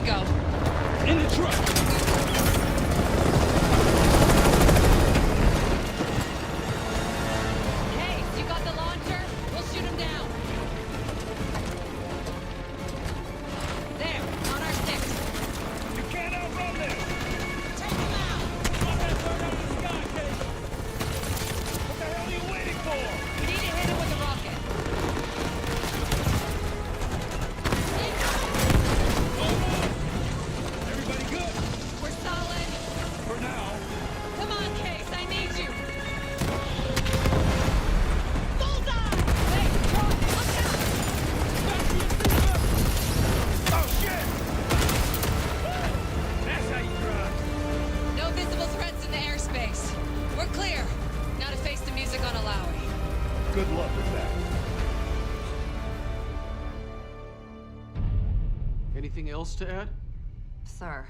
go. In the truck! Hey, you got the launcher? We'll shoot him down. There, on our six. You can't outrun this! Take him out! Drop that bird out of the sky, Kate! What the hell are you waiting for? We need to hit him with a rocket. Everybody good? We're solid. For now. Come on, Case, I need you. Bullseye! Hey, Troy, look out! Oh, shit! That's how you drive. No visible threats in the airspace. We're clear. Now to face the music on Alawi. Good luck with that. Anything else to add? Sir,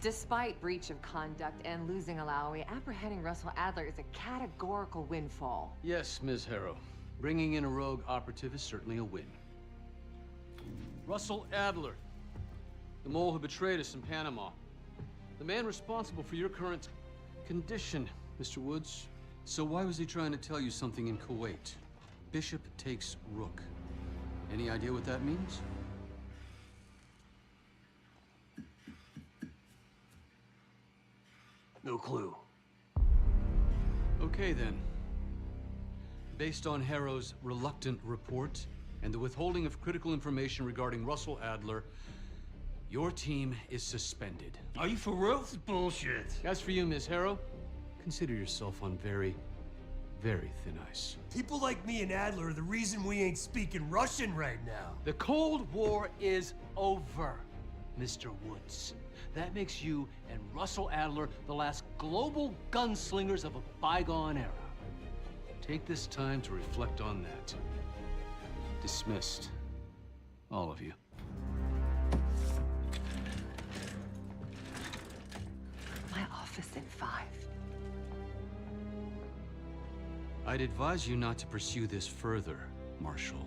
despite breach of conduct and losing Alawi, apprehending Russell Adler is a categorical windfall. Yes, Ms. Harrow. Bringing in a rogue operative is certainly a win. Russell Adler, the mole who betrayed us in Panama. The man responsible for your current condition, Mr. Woods. So why was he trying to tell you something in Kuwait? Bishop takes Rook. Any idea what that means? No clue. Okay, then. Based on Harrow's reluctant report and the withholding of critical information regarding Russell Adler, your team is suspended. Are you for real? This is bullshit. As for you, Ms. Harrow, consider yourself on very, very thin ice. People like me and Adler are the reason we ain't speaking Russian right now. The Cold War is over, Mr. Woods. That makes you and Russell Adler the last global gunslingers of a bygone era. Take this time to reflect on that. Dismissed. All of you. My office in 5. I'd advise you not to pursue this further, Marshal.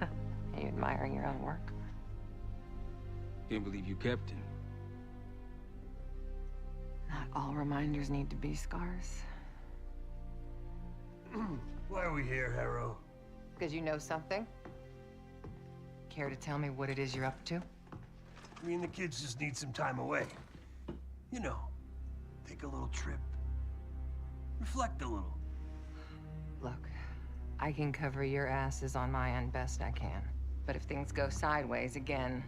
Are you admiring your own work? Can't believe you kept him. Not all reminders need to be scars. Why are we here, Harrow? Because you know something? Care to tell me what it is you're up to? Me and the kids just need some time away. You know, take a little trip. Reflect a little. Look, I can cover your asses on my end best I can. But if things go sideways again,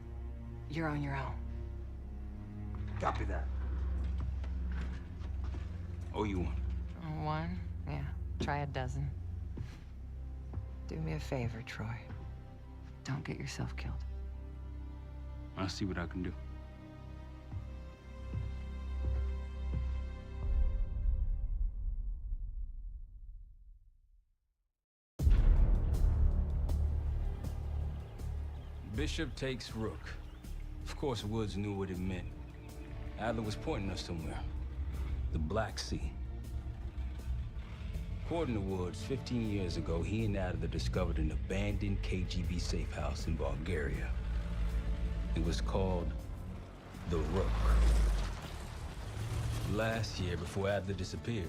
you're on your own. Copy that. Oh, you one. One? Yeah. Try a dozen. Do me a favor, Troy. Don't get yourself killed. I'll see what I can do. Bishop takes Rook. Of course, Woods knew what it meant. Adler was pointing us somewhere. The Black Sea. According to Woods, 15 years ago, he and Adler discovered an abandoned KGB safe house in Bulgaria. It was called the Rook. Last year, before Adler disappeared,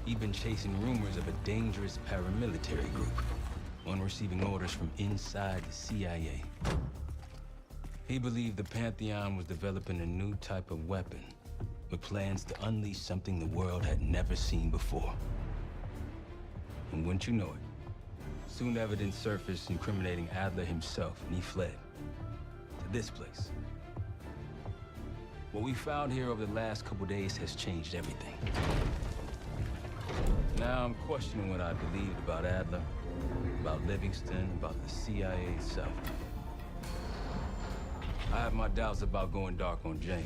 he'd been chasing rumors of a dangerous paramilitary group, one receiving orders from inside the CIA. He believed the Pantheon was developing a new type of weapon, with plans to unleash something the world had never seen before. And wouldn't you know it, soon evidence surfaced incriminating Adler himself, and he fled to this place. What we found here over the last couple days has changed everything. Now I'm questioning what I believed about Adler, about Livingston, about the CIA itself. I have my doubts about going dark on Jane.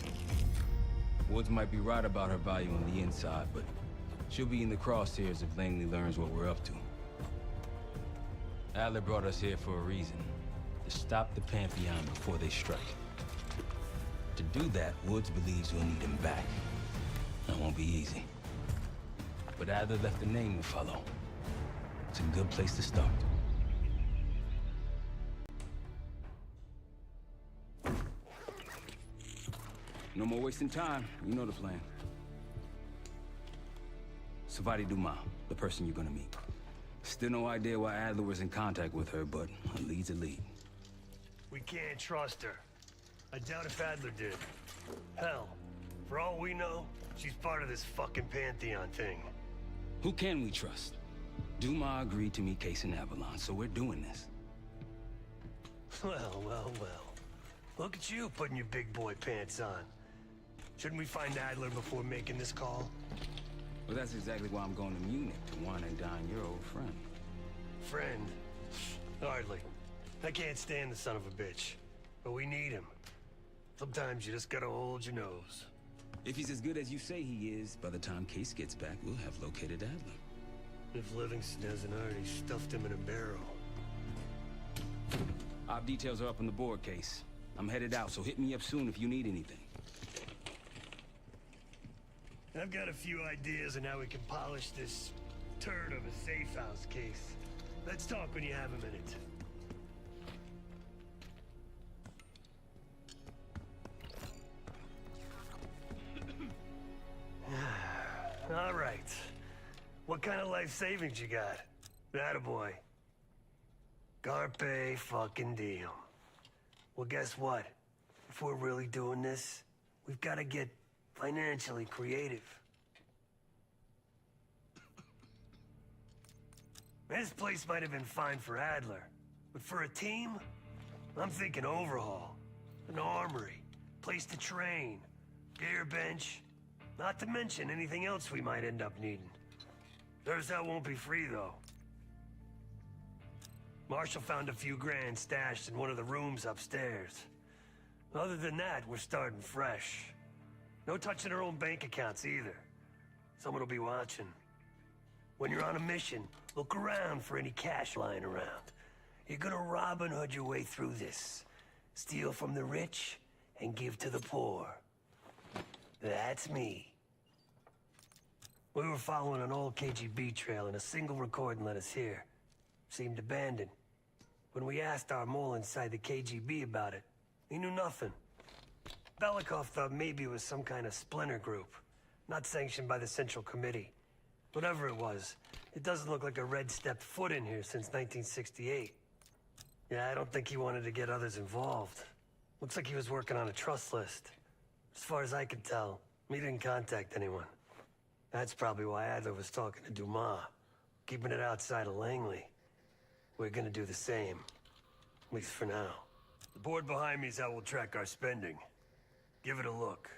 Woods might be right about her value on the inside, but she'll be in the crosshairs if Langley learns what we're up to. Adler brought us here for a reason. to stop the Pantheon before they strike. To do that, Woods believes we'll need him back. That won't be easy. But Adler left a name to follow. It's a good place to start. No more wasting time. You know the plan. Savati Dumas, the person you're gonna meet. Still no idea why Adler was in contact with her, but a lead's a lead. We can't trust her. I doubt if Adler did. Hell, for all we know, she's part of this fucking Pantheon thing. Who can we trust? Dumas agreed to meet Case in Avalon, so we're doing this. Well, well, well. Look at you putting your big boy pants on. Shouldn't we find Adler before making this call? Well, that's exactly why I'm going to Munich to wine and dine your old friend. Friend? Hardly. I can't stand the son of a bitch. But we need him. Sometimes you just gotta hold your nose. If he's as good as you say he is, by the time Case gets back, we'll have located Adler. If Livingston hasn't already stuffed him in a barrel. Our details are up on the board, Case. I'm headed out, so hit me up soon if you need anything. I've got a few ideas on how we can polish this turd of a safe house Case. Let's talk when you have a minute. All right. What kind of life savings you got? Attaboy. Carpe fucking diem. Well, guess what? If we're really doing this, we've got to get financially creative. This place might have been fine for Adler, but for a team, I'm thinking overhaul. An armory, place to train, gear bench, not to mention anything else we might end up needing. There's that won't be free, though. Marshall found a few grand stashed in one of the rooms upstairs. Other than that, we're starting fresh. No touching our own bank accounts either. Someone will be watching. When you're on a mission, look around for any cash lying around. You're gonna Robin Hood your way through this. Steal from the rich and give to the poor. That's me. We were following an old KGB trail and a single recording led us here. Seemed abandoned. When we asked our mole inside the KGB about it, he knew nothing. Belikov thought maybe it was some kind of splinter group, not sanctioned by the Central Committee. Whatever it was, it doesn't look like a Red stepped foot in here since 1968. Yeah, I don't think he wanted to get others involved. Looks like he was working on a trust list. As far as I can tell, he didn't contact anyone. That's probably why Adler was talking to Dumas, keeping it outside of Langley. We're gonna do the same, at least for now. The board behind me is how we'll track our spending. Give it a look.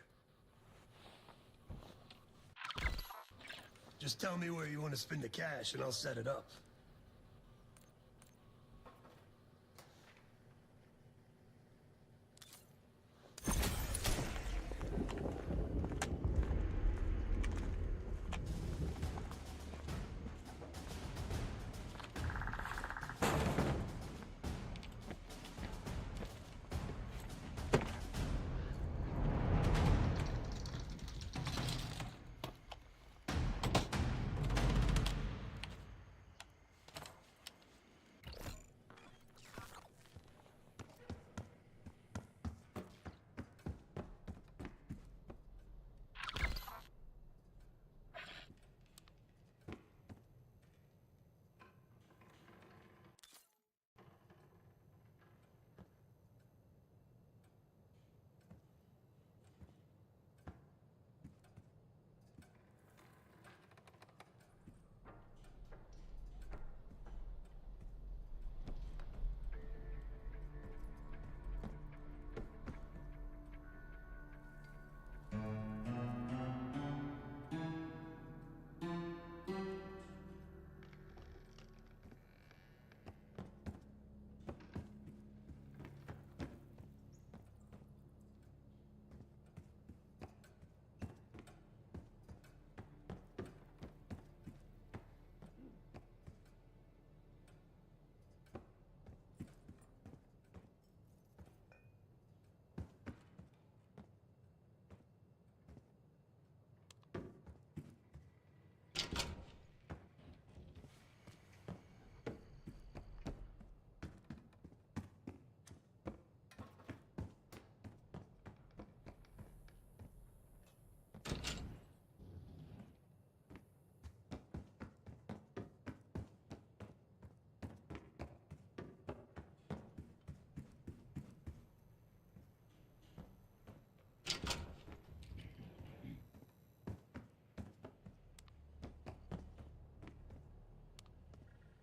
Just tell me where you want to spend the cash and I'll set it up.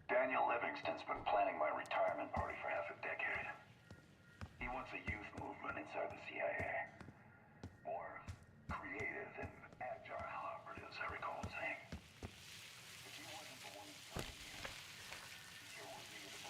Daniel Livingston's been planning my retirement party for half a decade. He wants a youth movement inside the CIA. More creative and agile operatives, I recall him saying. If he wasn't the one who's training you, he sure would be the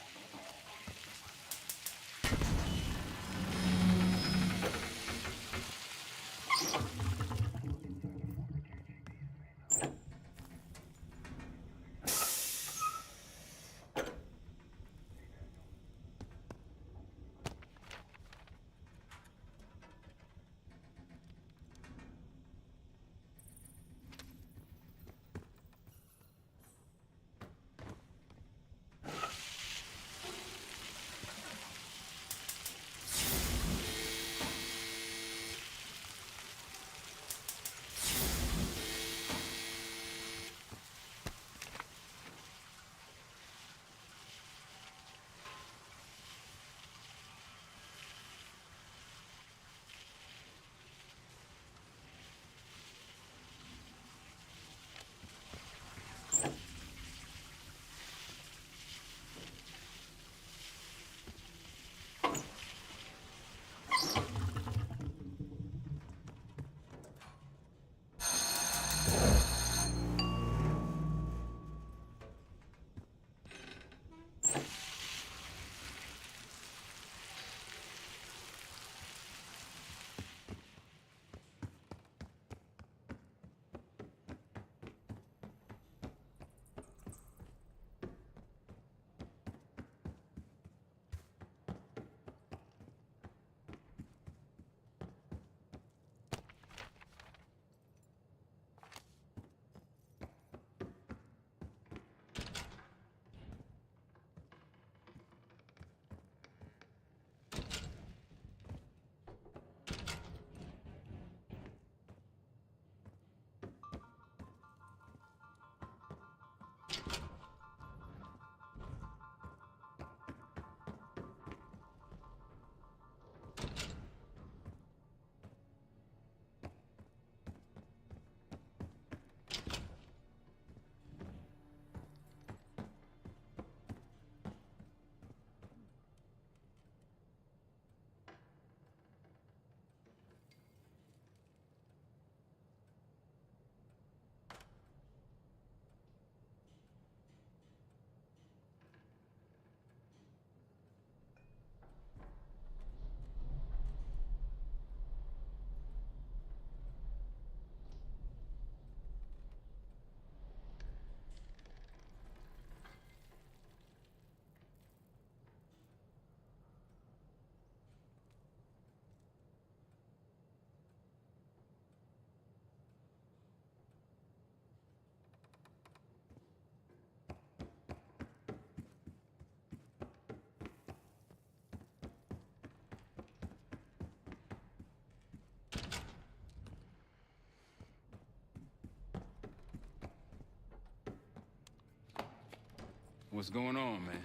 What's going on, man?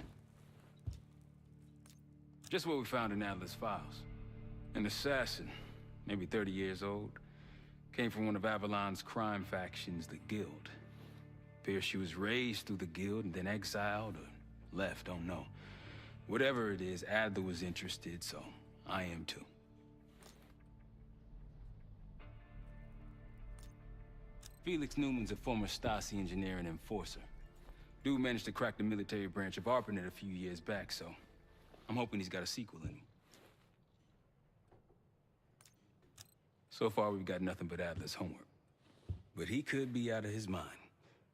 Just what we found in Adler's files. An assassin, maybe 30 years old, came from one of Avalon's crime factions, the Guild. Appears she was raised through the Guild and then exiled or left, don't know. Whatever it is, Adler was interested, so I am too. Felix Newman's a former Stasi engineer and enforcer. Dude managed to crack the military branch of ARPANET a few years back, so I'm hoping he's got a sequel in him. So far, we've got nothing but Adler's homework. But he could be out of his mind.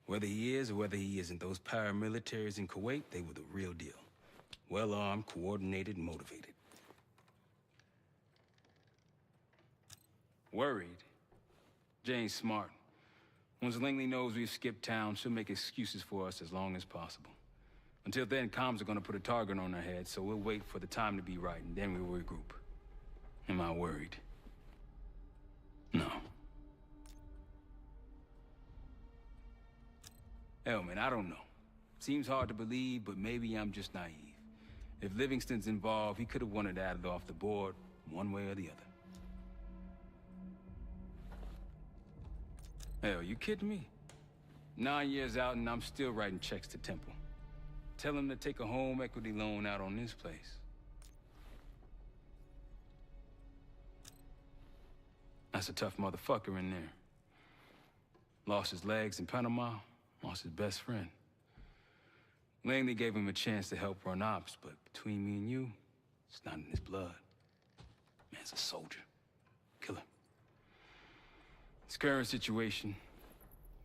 Whether he is or whether he isn't, those paramilitaries in Kuwait, they were the real deal. Well-armed, coordinated, and motivated. Worried? Jane's smart. Once Langley knows we've skipped town, she'll make excuses for us as long as possible. Until then, comms are gonna put a target on our heads, so we'll wait for the time to be right, and then we'll regroup. Am I worried? No. Hell, man, I don't know. Seems hard to believe, but maybe I'm just naive. If Livingston's involved, he could have wanted Adler off the board, one way or the other. Hell, you kidding me? 9 years out and I'm still writing checks to Temple. Tell him to take a home equity loan out on this place. That's a tough motherfucker in there. Lost his legs in Panama, lost his best friend. Langley gave him a chance to help run ops, but between me and you, it's not in his blood. Man's a soldier. Killer. His current situation,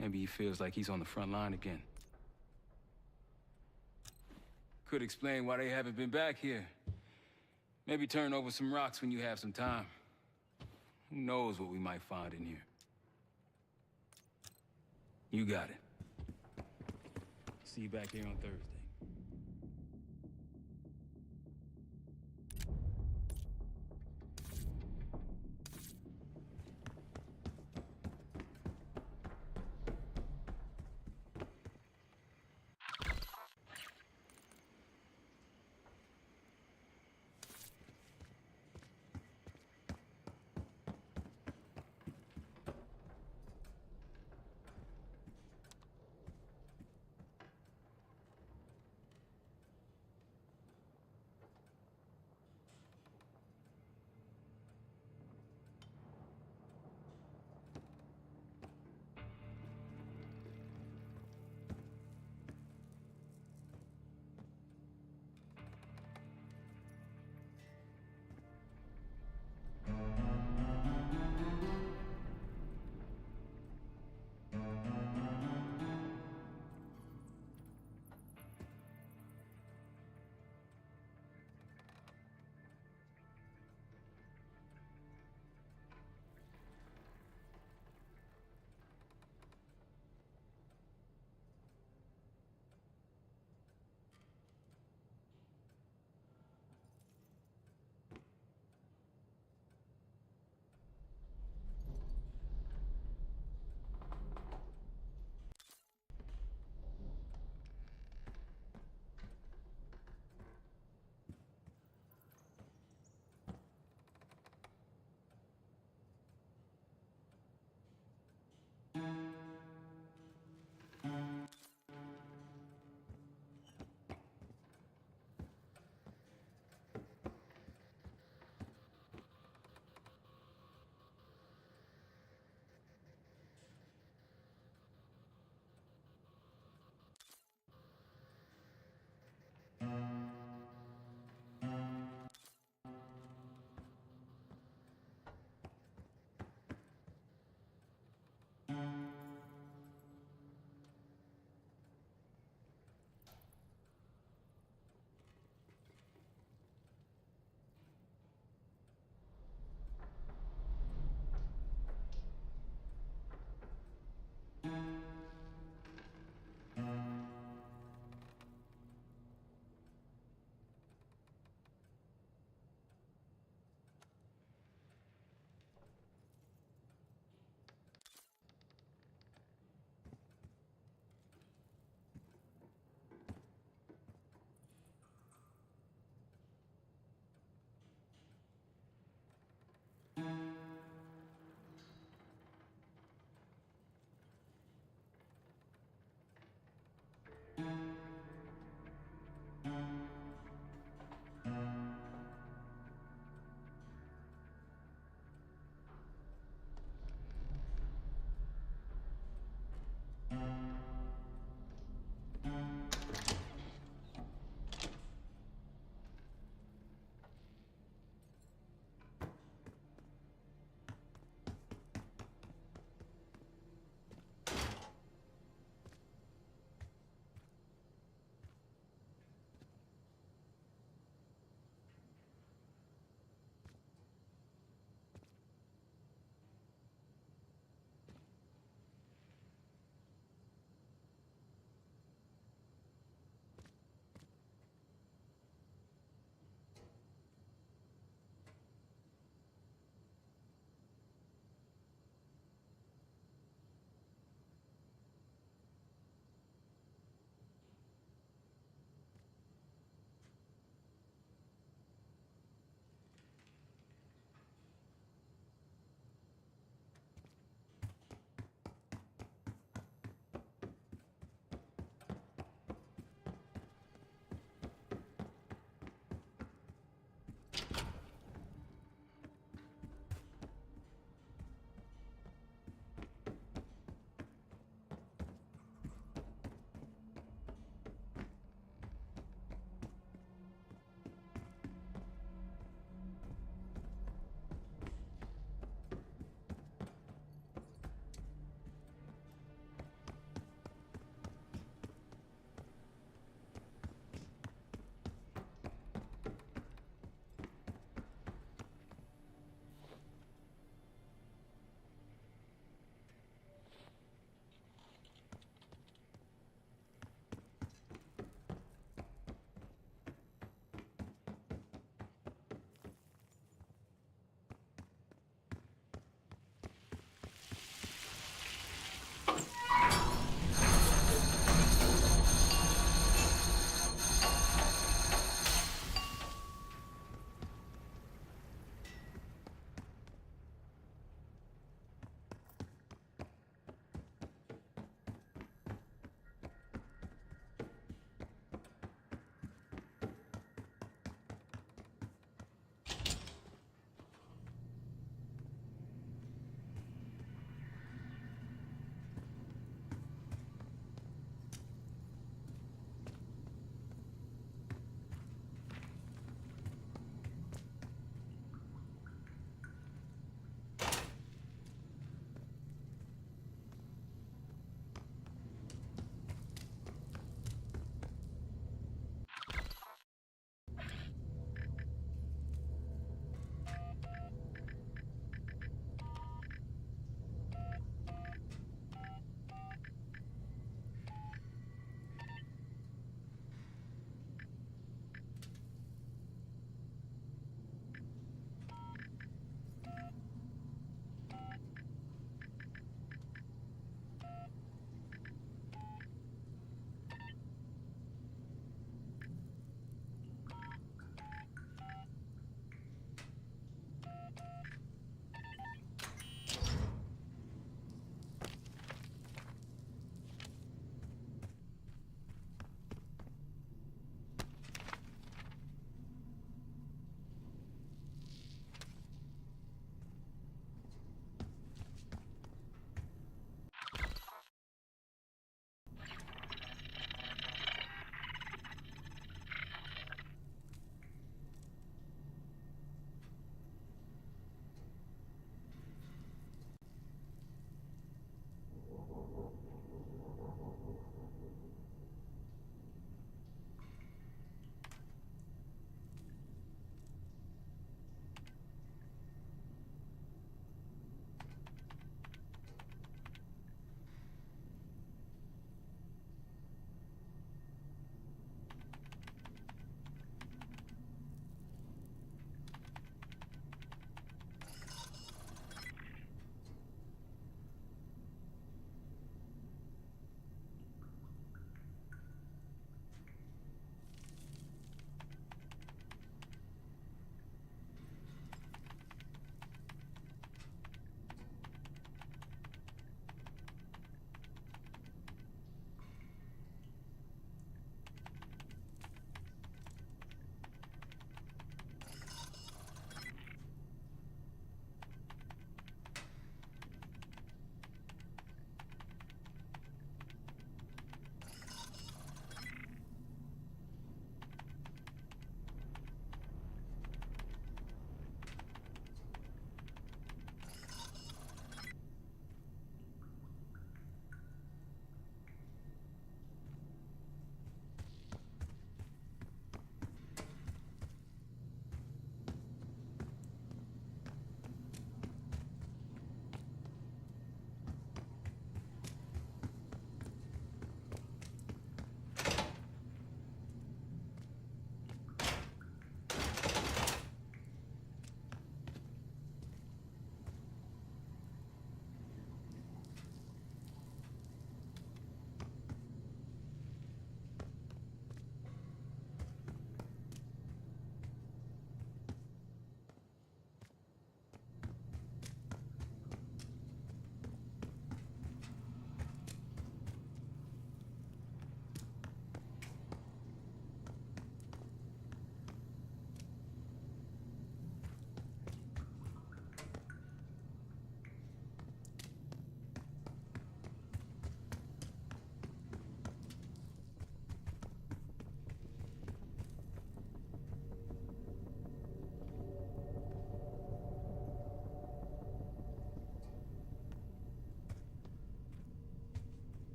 maybe he feels like he's on the front line again. Could explain why they haven't been back here. Maybe turn over some rocks when you have some time. Who knows what we might find in here? You got it. See you back here on Thursday.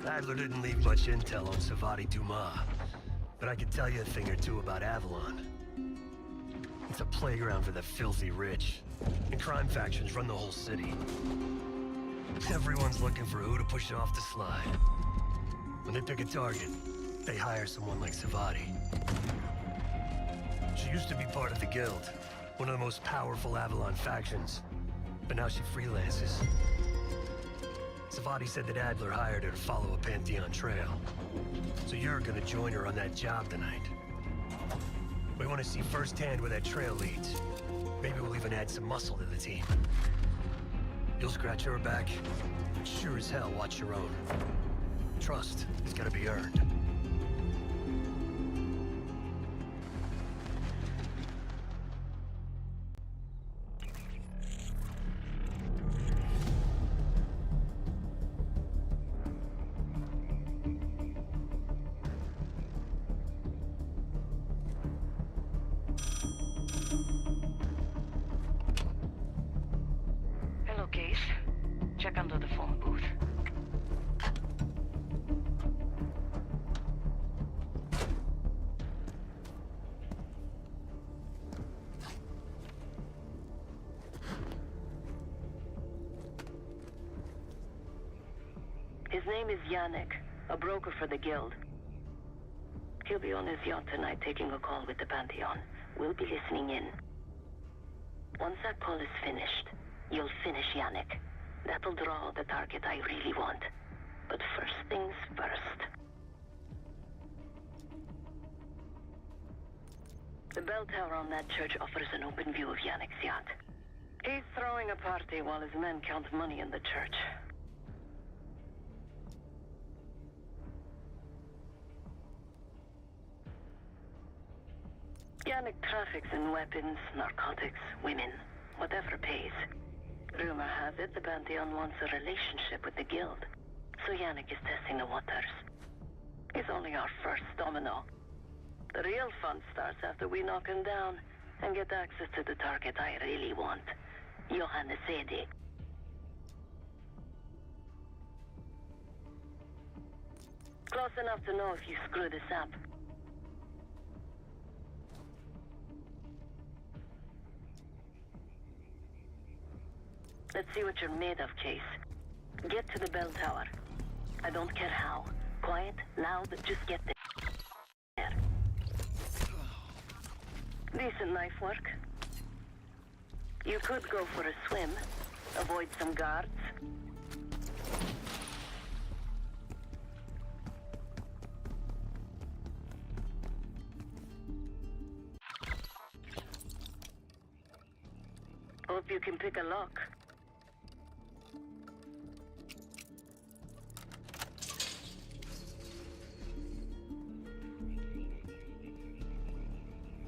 Adler didn't leave much intel on Savati Dumas, but I could tell you a thing or two about Avalon. It's a playground for the filthy rich, and crime factions run the whole city. Everyone's looking for who to push off the slide. When they pick a target, they hire someone like Savati. She used to be part of the Guild, one of the most powerful Avalon factions, but now she freelances. Savati said that Adler hired her to follow a Pantheon trail. So you're gonna join her on that job tonight. We want to see firsthand where that trail leads. Maybe we'll even add some muscle to the team. You'll scratch her back, but sure as hell watch your own. Trust is gonna be earned. Hello, Case. Check under the phone booth. His name is Yannick, a broker for the Guild. He'll be on his yacht tonight taking a call with the Pantheon. We'll be listening in. Once that call is finished, you'll finish Yannick. That'll draw the target I really want. But first things first. The bell tower on that church offers an open view of Yannick's yacht. He's throwing a party while his men count money in the church. Yannick traffics in weapons, narcotics, women, whatever pays. Rumor has it the Pantheon wants a relationship with the Guild, so Yannick is testing the waters. He's only our first domino. The real fun starts after we knock him down and get access to the target I really want, Johannes Edi. Close enough to know if you screw this up. Let's see what you're made of, Case. Get to the bell tower. I don't care how. Quiet, loud, just get there. Decent knife work. You could go for a swim. Avoid some guards. Hope you can pick a lock.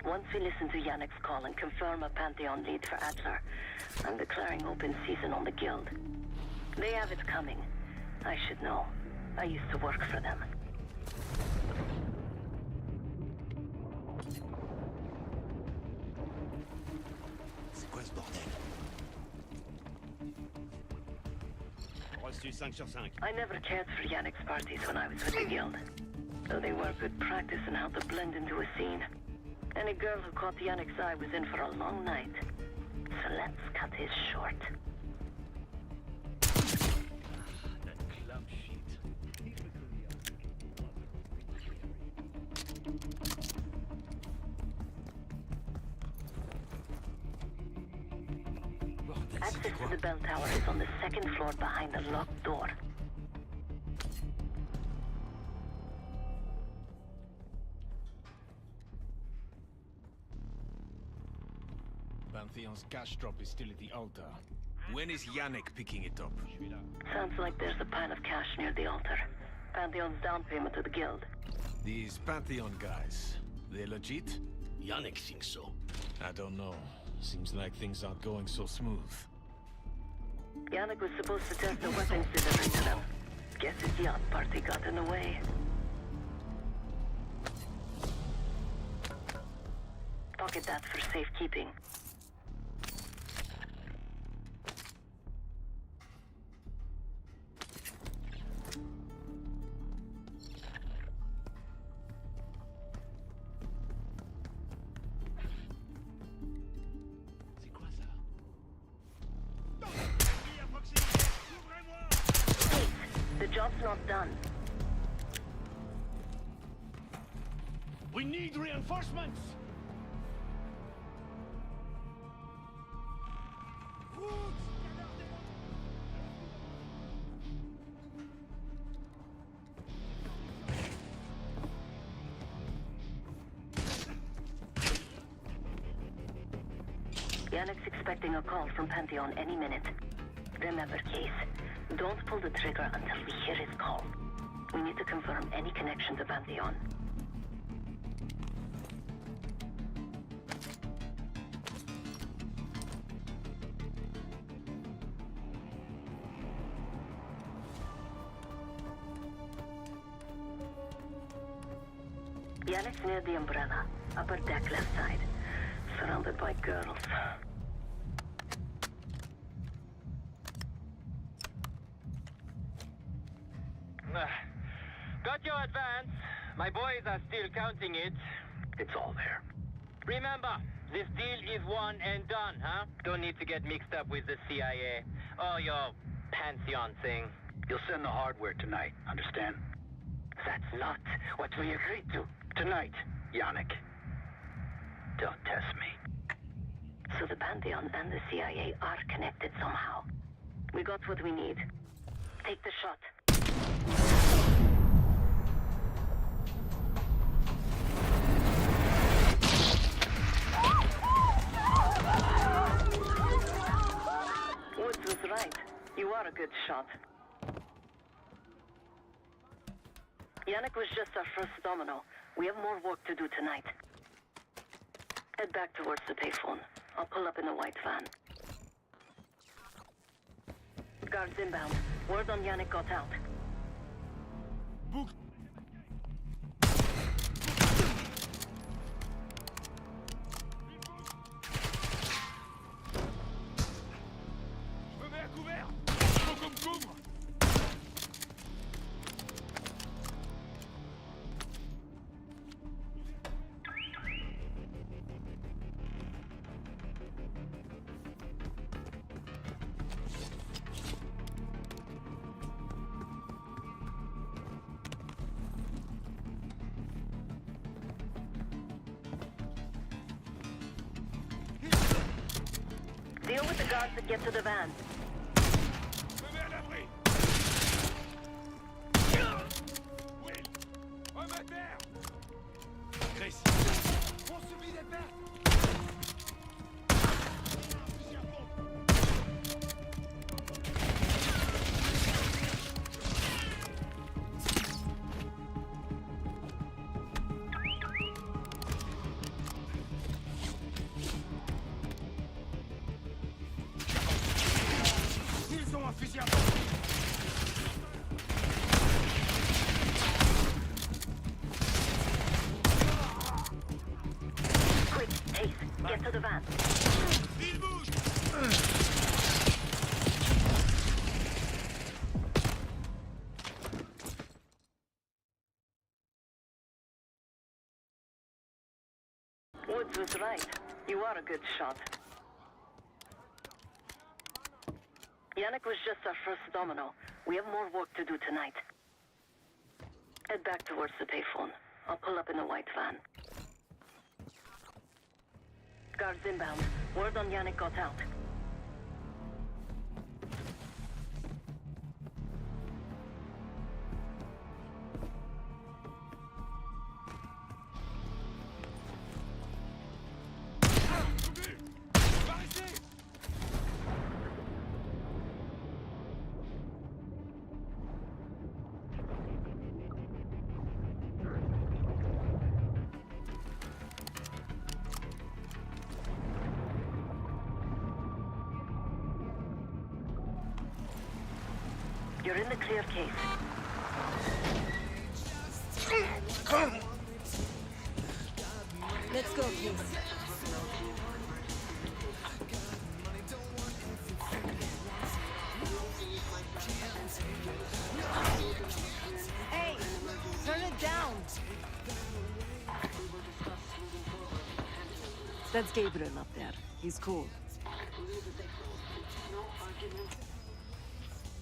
Once we listen to Yannick's call and confirm a Pantheon lead for Adler, I'm declaring open season on the Guild. They have it coming. I should know. I used to work for them. C'est quoi ce bordel? Reçu 5 sur 5. I never cared for Yannick's parties when I was with the Guild, though they were good practice in how to blend into a scene. Any girl who caught Yannick's eye was in for a long night. So let's cut his short. That club shit. Access to the bell tower is on the second floor behind a locked door. Pantheon's cash drop is still at the altar. When is Yannick picking it up? Sounds like there's a pile of cash near the altar. Pantheon's down payment to the Guild. These Pantheon guys, they legit? Yannick thinks so. I don't know. Seems like things aren't going so smooth. Yannick was supposed to test the weapons delivered to them. Guess his yacht party got in the way. Pocket that for safekeeping. Job's not done. We need reinforcements! Yannick's expecting a call from Pantheon any minute. Remember, Case, don't pull the trigger until we hear his call. We need to confirm any connection to Pantheon. Yannick's near the umbrella, upper deck left side, surrounded by girls. Got your advance. My boys are still counting it. It's all there. Remember, this deal is one and done, huh? Don't need to get mixed up with the CIA or your Pantheon thing. You'll send the hardware tonight, understand? That's not what we agreed to. Tonight, Yannick. Don't test me. So the Pantheon and the CIA are connected somehow. We got what we need. Take the shot. Woods was right. You are a good shot. Yannick was just our first domino. We have more work to do tonight. Head back towards the payphone. I'll pull up in a white van. Guards inbound. Word on Yannick got out. Book. Je me mets à couvert. Faut qu'on me couvre. Deal with the guards that get to the van. Je me mets à l'abri. Will, un moteur. Chris, on subit des pertes. Ils ont un fusil à pompe. Quick, Ace, get to the van. Il bouge. Woods was right. You are a good shot. Yannick was just our first domino. We have more work to do tonight. Head back towards the payphone. I'll pull up in a white van. Guards inbound. Word on Yannick got out. Par ici. You're in the clear, Case. Let's go, Case. Hey, turn it down. That's Gabriel up there. He's cool.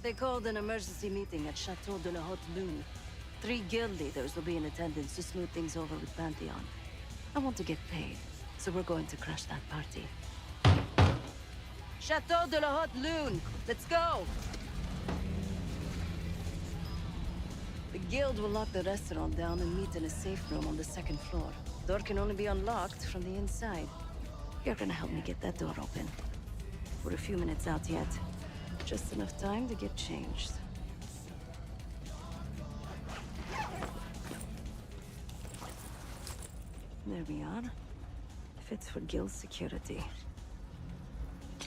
They called an emergency meeting at Chateau de la Haute Lune. 3 guild leaders will be in attendance to smooth things over with Pantheon. I want to get paid, so we're going to crash that party. Chateau de la Haute Lune! Let's go! The guild will lock the restaurant down and meet in a safe room on the 2nd floor. Door can only be unlocked from the inside. You're gonna help me get that door open. We're a few minutes out yet. Just enough time to get changed. There we are. Fits for guild security.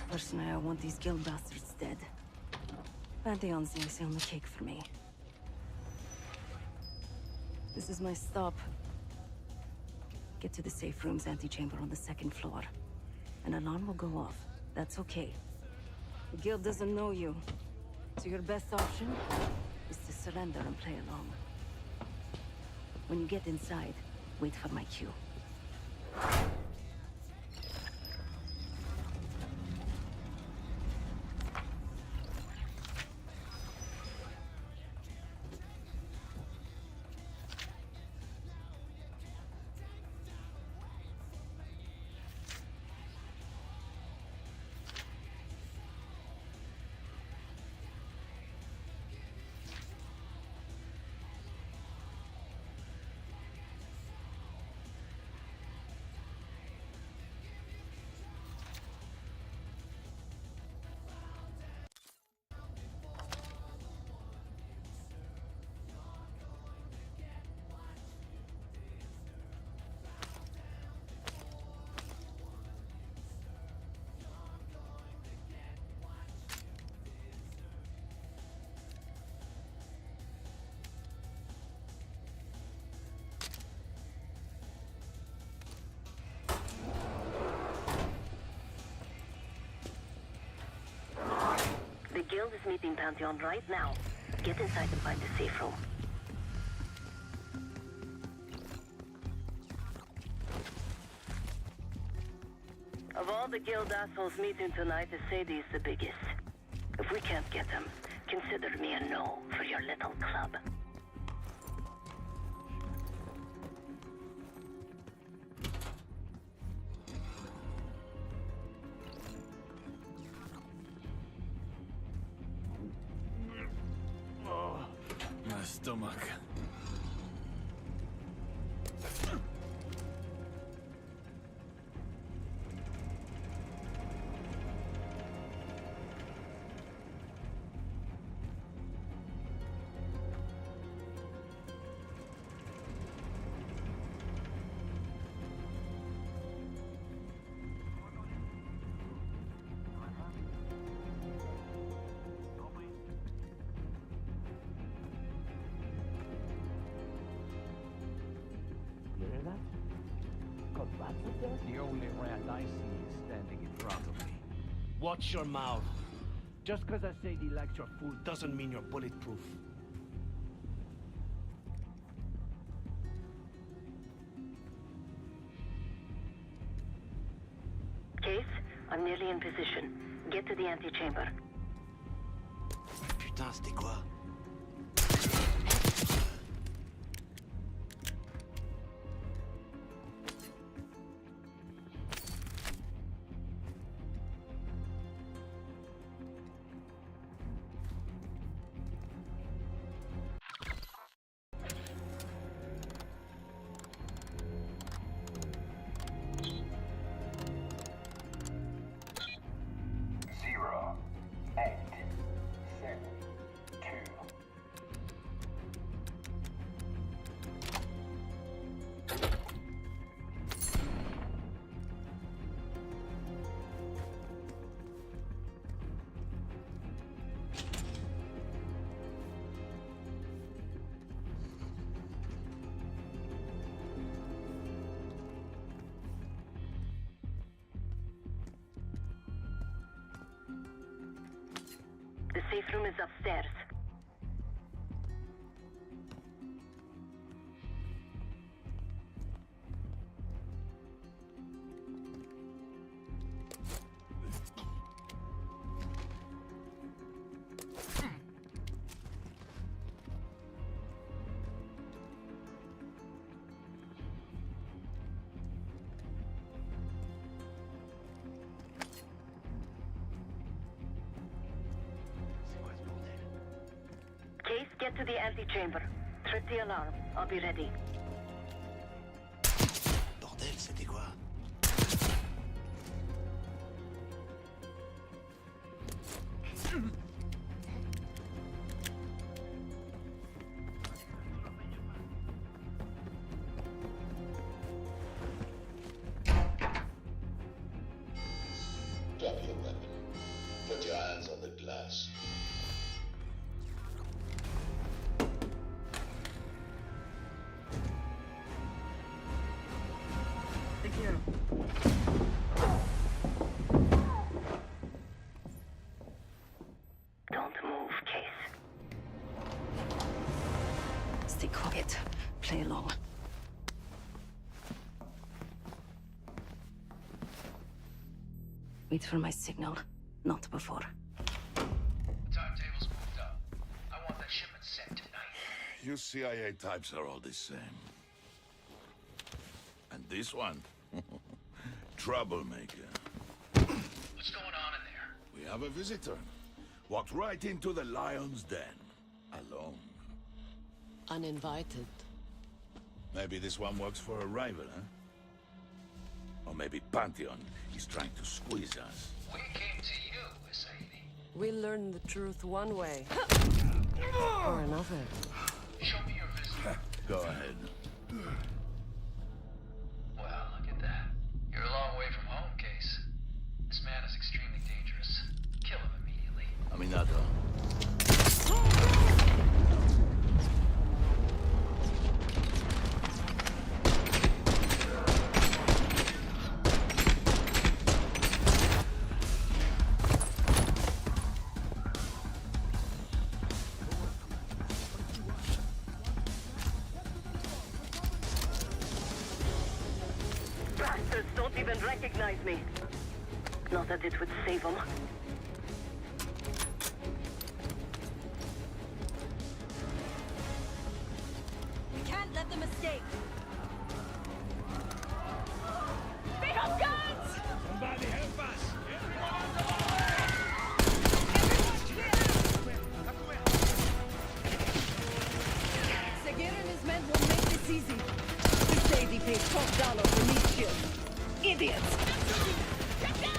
Personally, I want these guild bastards dead. Pantheon's the icing on the cake for me. This is my stop. Get to the safe room's antechamber on the 2nd floor. An alarm will go off. That's okay. The guild doesn't know you, so your best option is to surrender and play along. When you get inside, wait for my cue. The guild is meeting Pantheon right now. Get inside and find a safe room. Of all the guild assholes meeting tonight, Sadie's the biggest. If we can't get him, consider me a no for your little club. My stomach. The only rat I see is standing in front of me. Watch your mouth. Just because I say he likes your food doesn't mean you're bulletproof. Case, I'm nearly in position. Get to the antechamber. Putain, c'était quoi? The safe room is upstairs. to the antechamber. Trip the alarm. I'll be ready. Bordel, c'était quoi? Drop your weapon. Put your hands on the glass. Don't move, Case. Stay quiet. Play along. Wait for my signal. Not before. Timetable's moved up. I want that shipment sent tonight. You CIA types are all the same. And this one? Troublemaker. What's going on in there? We have a visitor. Walked right into the lion's den. Alone. Uninvited. Maybe this one works for a rival, huh? Or maybe Pantheon is trying to squeeze us. We came to you, Sadie. We learn the truth one way. Or another. Show me your visitor. Go ahead. Well, look at that. You're a long way from home, Case. This man is extremely dangerous. Kill him immediately. Aminata. Bastards don't even recognize me. Not that it would save them. We can't let them escape. They have guns! Somebody help us! Seguir and his men won't make this easy. We say he pays $12 for these shields. Idiots! Get down!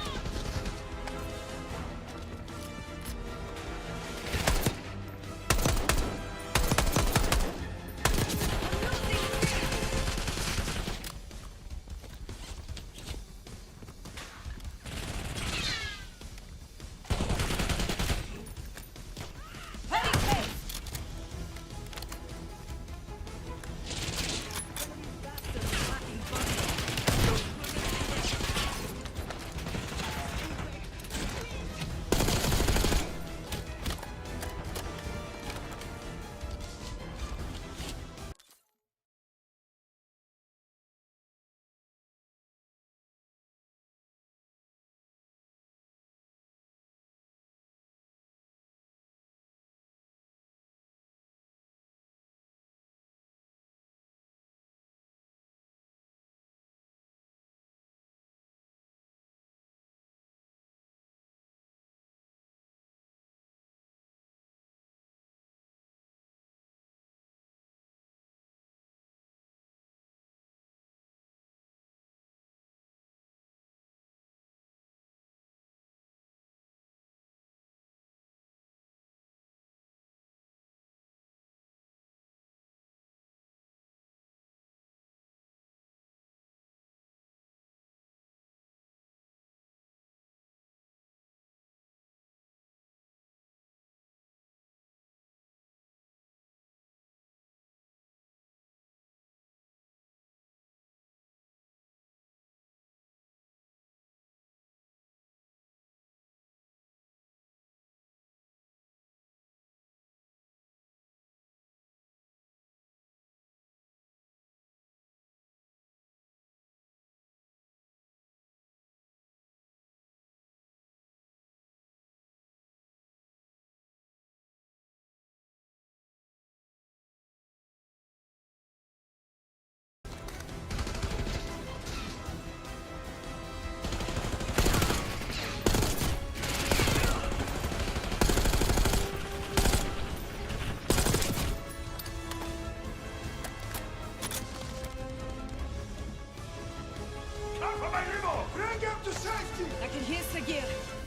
Bring him to safety! I can hear Sagir.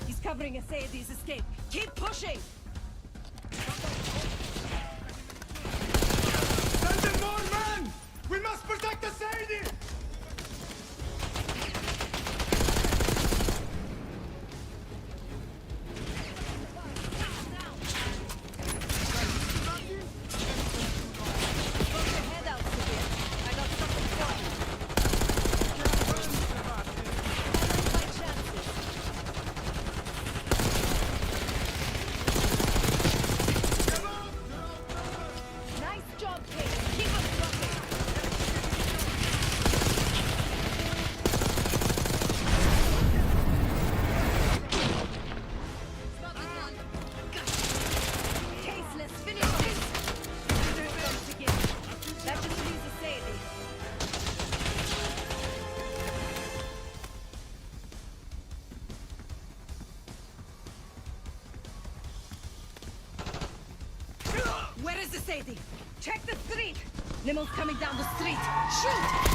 He's covering Asaidi's escape. Keep pushing! Send in more men! We must protect Asaidi! Where is Asaidi? Check the street! Nimmel's coming down the street! Shoot!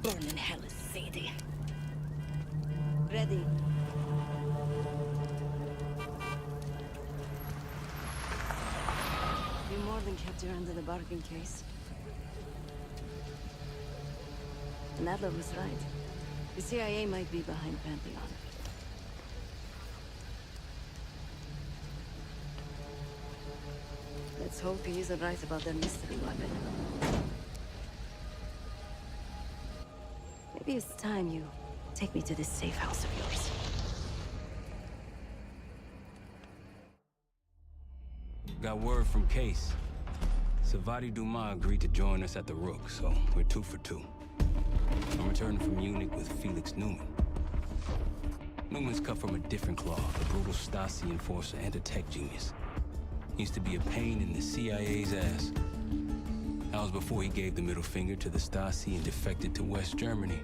Burn in hell, Asaidi. Ready. You more than kept your end of the bargain, Case. And Adler was right. The CIA might be behind Pantheon. Let's hope he isn't right about their mystery weapon. Maybe it's time you take me to this safe house of yours. Got word from Case. Savati Dumas agreed to join us at the Rook, so we're 2 for 2. I'm returning from Munich with Felix Neumann. Newman's cut from a different cloth, a brutal Stasi enforcer and a tech genius. He used to be a pain in the CIA's ass. That was before he gave the middle finger to the Stasi and defected to West Germany.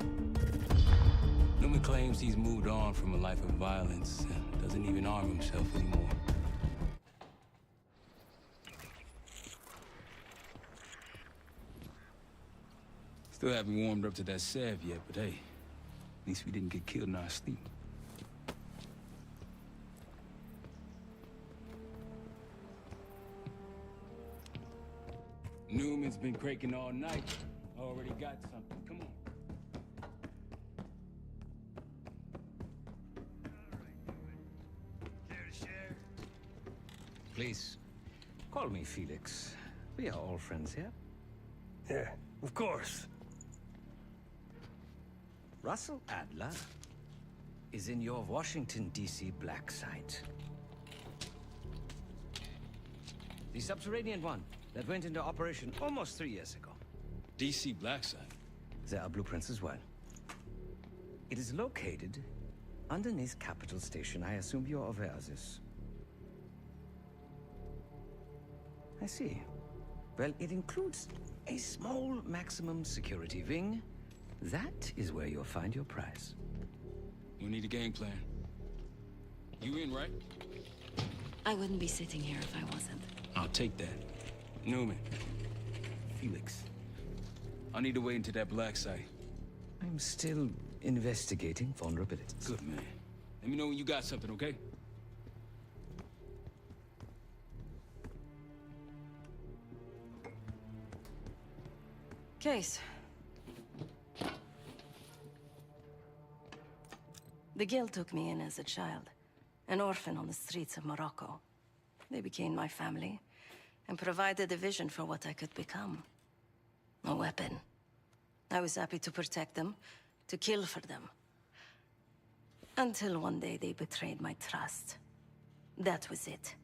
Newman claims he's moved on from a life of violence and doesn't even arm himself anymore. Still haven't warmed up to that salve yet, but hey, at least we didn't get killed in our sleep. Newman's been cranking all night. Already got something. Come on. Care to share? Please, call me Felix. We are all friends here. Yeah, of course. Russell Adler is in your Washington, D.C. black site. The subterranean one that went into operation almost 3 years ago. DC black site? There are blueprints as well. It is located underneath Capital Station. I assume you're aware of this. I see. Well, it includes a small maximum security wing. That is where you'll find your prize. We need a game plan. You in, right? I wouldn't be sitting here if I wasn't. I'll take that. Newman. Felix. I need to wait into that black site. I'm still investigating vulnerabilities. Good, man. Let me know when you got something, okay? Case. The Guild took me in as a child, an orphan on the streets of Morocco. They became my family and provided a vision for what I could become. A weapon. I was happy to protect them, to kill for them. Until one day they betrayed my trust. That was it.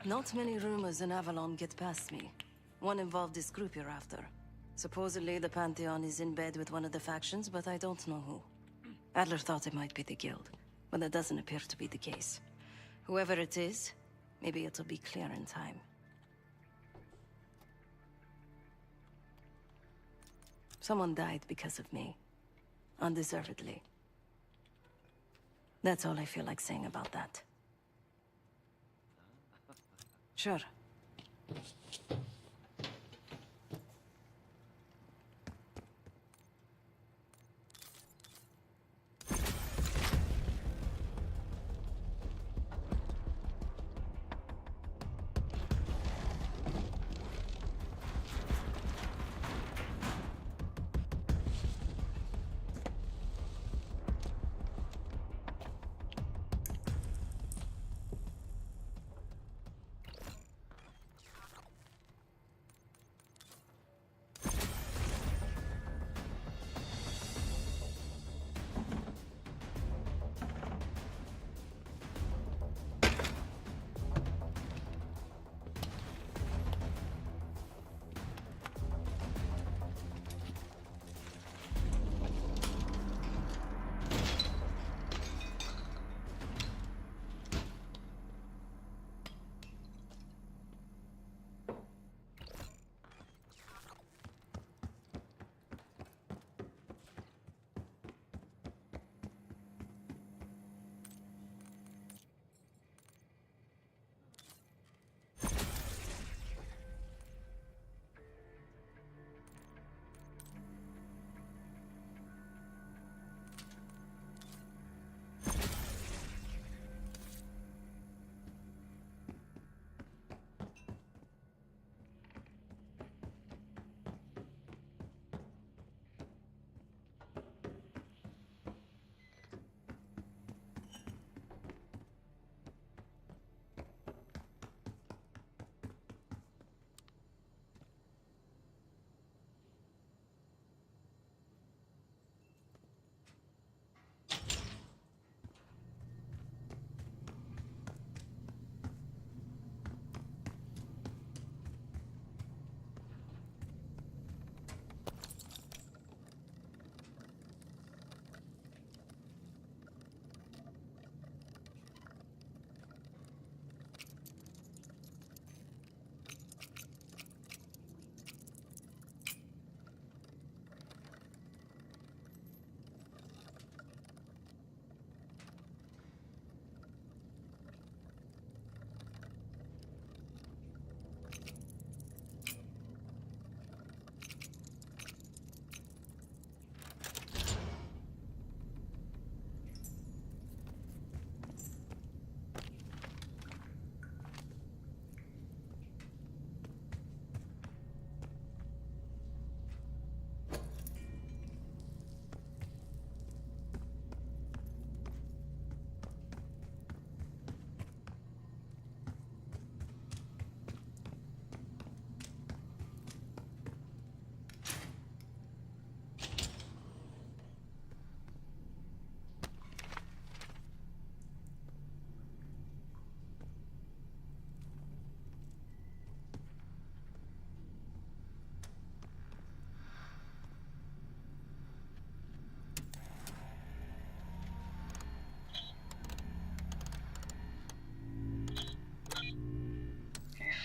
Not many rumors in Avalon get past me. One involved this group you're after. Supposedly the Pantheon is in bed with one of the factions, but I don't know who. Adler thought it might be the Guild, But that doesn't appear to be the case. Whoever it is, maybe it'll be clear in time. Someone died because of me. Undeservedly. That's all I feel like saying about that. Sure.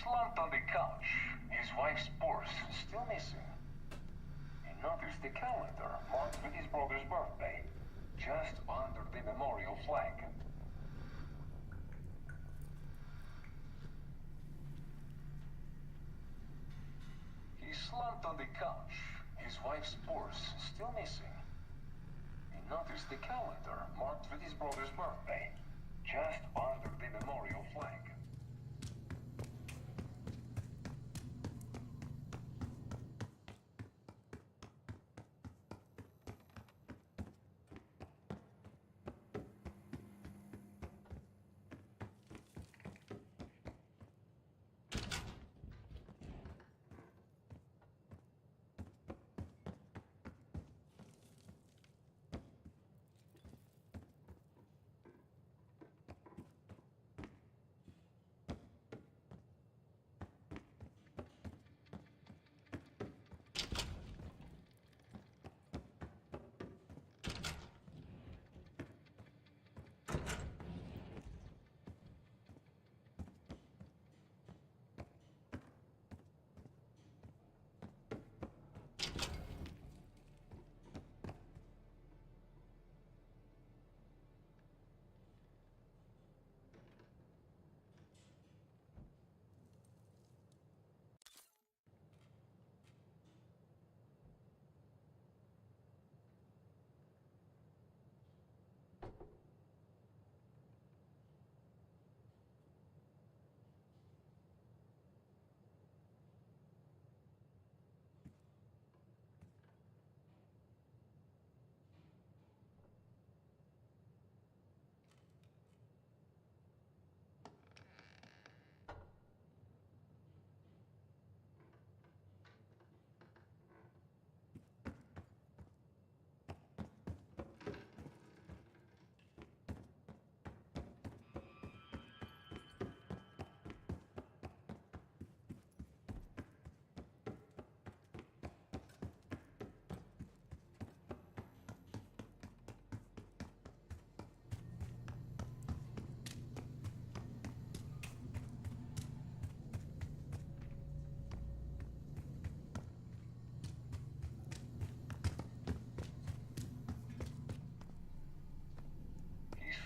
Slumped on the couch, his wife's purse still missing. He noticed the calendar marked with his brother's birthday, just under the memorial flag. He slumped on the couch, his wife's purse still missing. He noticed the calendar marked with his brother's birthday, just under the memorial flag.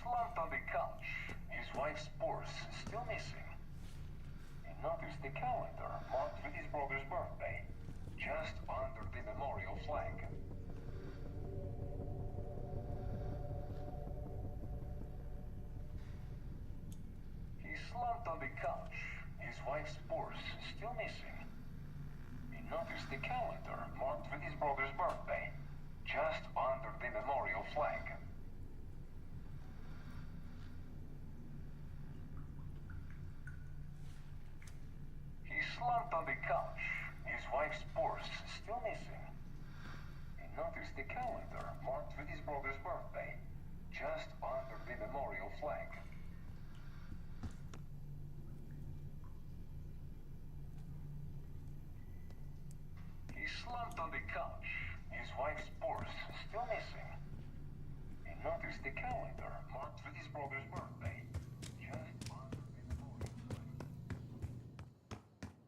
Slumped on the couch, his wife's purse still missing. He noticed the calendar marked with his brother's birthday, just under the memorial flag. He slumped on the couch, his wife's purse still missing. He noticed the calendar marked with his brother's birthday, just under the memorial flag. Slumped on the couch, his wife's purse still missing. He noticed the calendar marked with his brother's birthday, just under the memorial flag. He slumped on the couch, his wife's purse still missing. He noticed the calendar marked with his brother's birthday, just under the memorial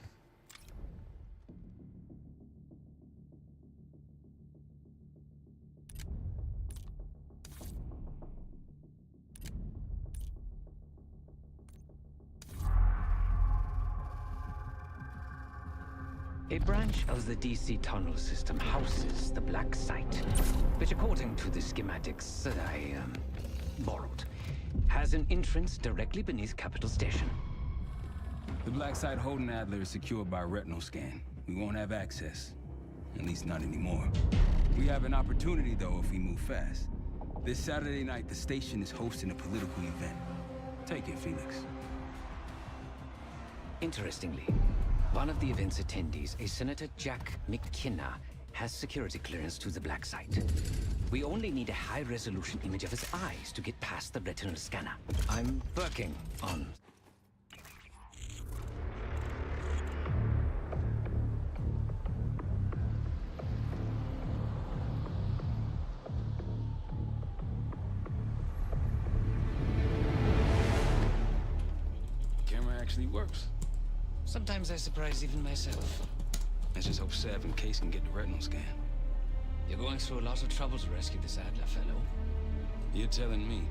flag. A branch of the DC tunnel system houses the Black Site, which according to the schematics that I, borrowed, has an entrance directly beneath Capital Station. The Black Site holding Adler is secured by retinal scan. We won't have access. At least not anymore. We have an opportunity, though, if we move fast. This Saturday night, the station is hosting a political event. Take it, Felix. Interestingly, one of the event's attendees, a Senator Jack McKenna, has security clearance to the Black Site. We only need a high-resolution image of his eyes to get past the retinal scanner. I'm working on... Camera actually works. Sometimes I surprise even myself. Let's just hope Sev and Case can get the retinal scan. You're going through a lot of trouble to rescue this Adler fellow. You're telling me.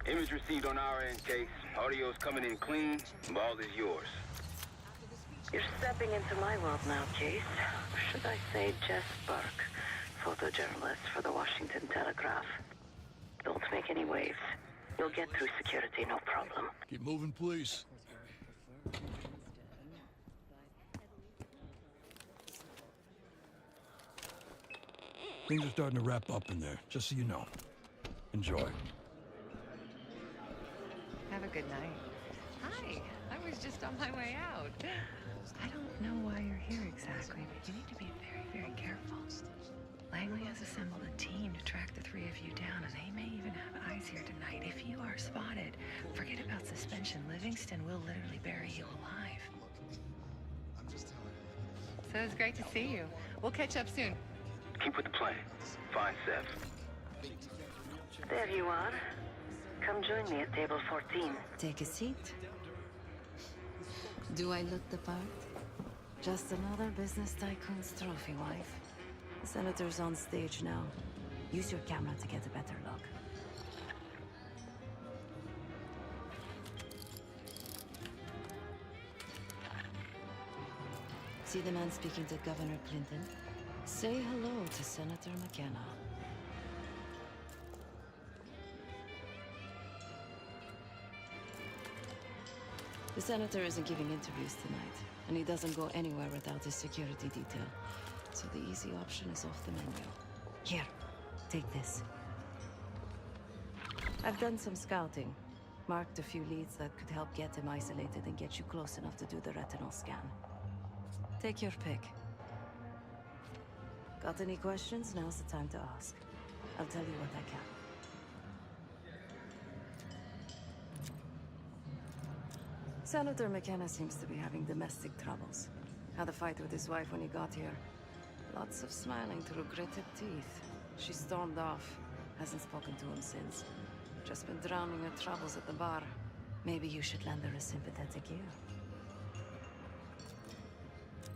Image received on our end, Case. Audio's coming in clean. Ball is yours. You're stepping into my world now, Case. Or should I say Jess Burke? photojournalist for the Washington Telegraph. Don't make any waves. You'll get through security, no problem. Keep moving, please. Things are starting to wrap up in there, just so you know. Enjoy. Have a good night. Hi, I was just on my way out. I don't know why you're here exactly, but you need to be very, very careful. Langley has assembled a team to track the three of you down, and they may even have eyes here tonight. If you are spotted, forget about suspension. Livingston will literally bury you alive. So it's great to see you. We'll catch up soon. Keep with the plan. Find Seth. There you are. Come join me at table 14. Take a seat. Do I look the part? Just another business tycoon's trophy wife. The senator's on stage now. Use your camera to get a better look. See the man speaking to Governor Clinton? Say hello to Senator McKenna. The senator isn't giving interviews tonight, and he doesn't go anywhere without his security detail. So the easy option is off the menu. Here, take this. I've done some scouting. Marked a few leads that could help get him isolated and get you close enough to do the retinal scan. Take your pick. Got any questions? Now's the time to ask. I'll tell you what I can. Senator McKenna seems to be having domestic troubles. Had a fight with his wife when he got here. Lots of smiling through gritted teeth. She stormed off. Hasn't spoken to him since. Just been drowning her troubles at the bar. Maybe you should lend her a sympathetic ear.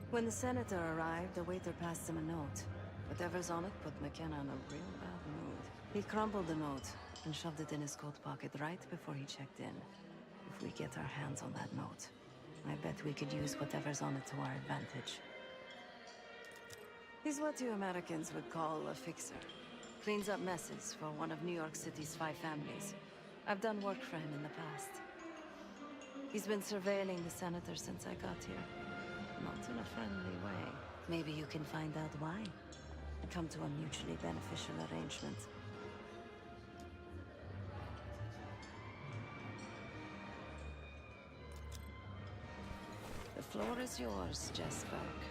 When the senator arrived, the waiter passed him a note. Whatever's on it put McKenna in a real bad mood. He crumpled the note and shoved it in his coat pocket right before he checked in. If we get our hands on that note, I bet we could use whatever's on it to our advantage. He's what you Americans would call a fixer. Cleans up messes for one of New York City's 5 families. I've done work for him in the past. He's been surveilling the senator since I got here. Not in a friendly way. Maybe you can find out why. Come to a mutually beneficial arrangement. The floor is yours, Jess Burke.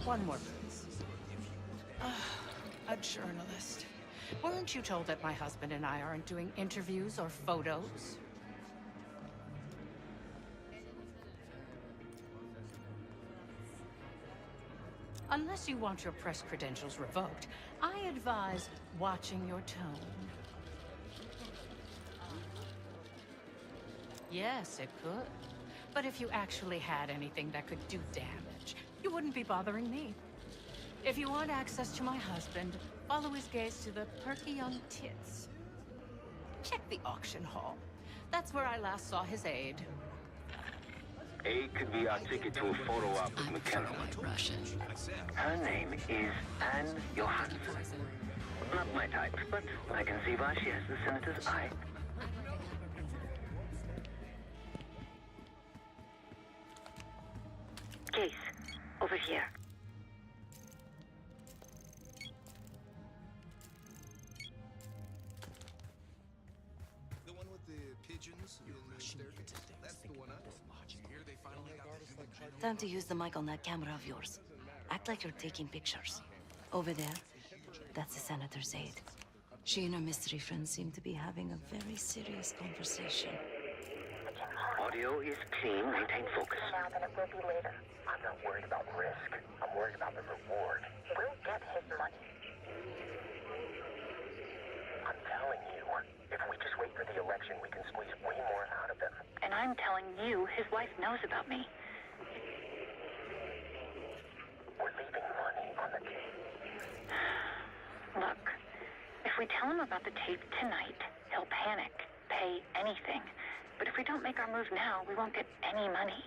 One more, please. A journalist. Weren't you told that my husband and I aren't doing interviews or photos? Unless you want your press credentials revoked, I advise watching your tone. Yes, it could. But if you actually had anything that could do damage, you wouldn't be bothering me. If you want access to my husband, follow his gaze to the perky young tits. Check the auction hall. That's where I last saw his aide. Aide could be our ticket to a photo op with McKenna. Russian. Her name is Anne Johansson. Not my type, but I can see why she has the senator's eye. Case, over here. Time to use the mic on that camera of yours. Act like you're taking pictures. Over there, that's the senator's aide. She and her mystery friend seem to be having a very serious conversation. Audio is clean. Maintain focus. Now than it will be later. I'm not worried about risk. I'm worried about the reward. We'll get his money. I'm telling you, if we just wait for the election, we can squeeze way more out of him. And I'm telling you, his wife knows about me. We're leaving money on the tape. Look, if we tell him about the tape tonight, he'll panic, pay anything. But if we don't make our move now, we won't get any money.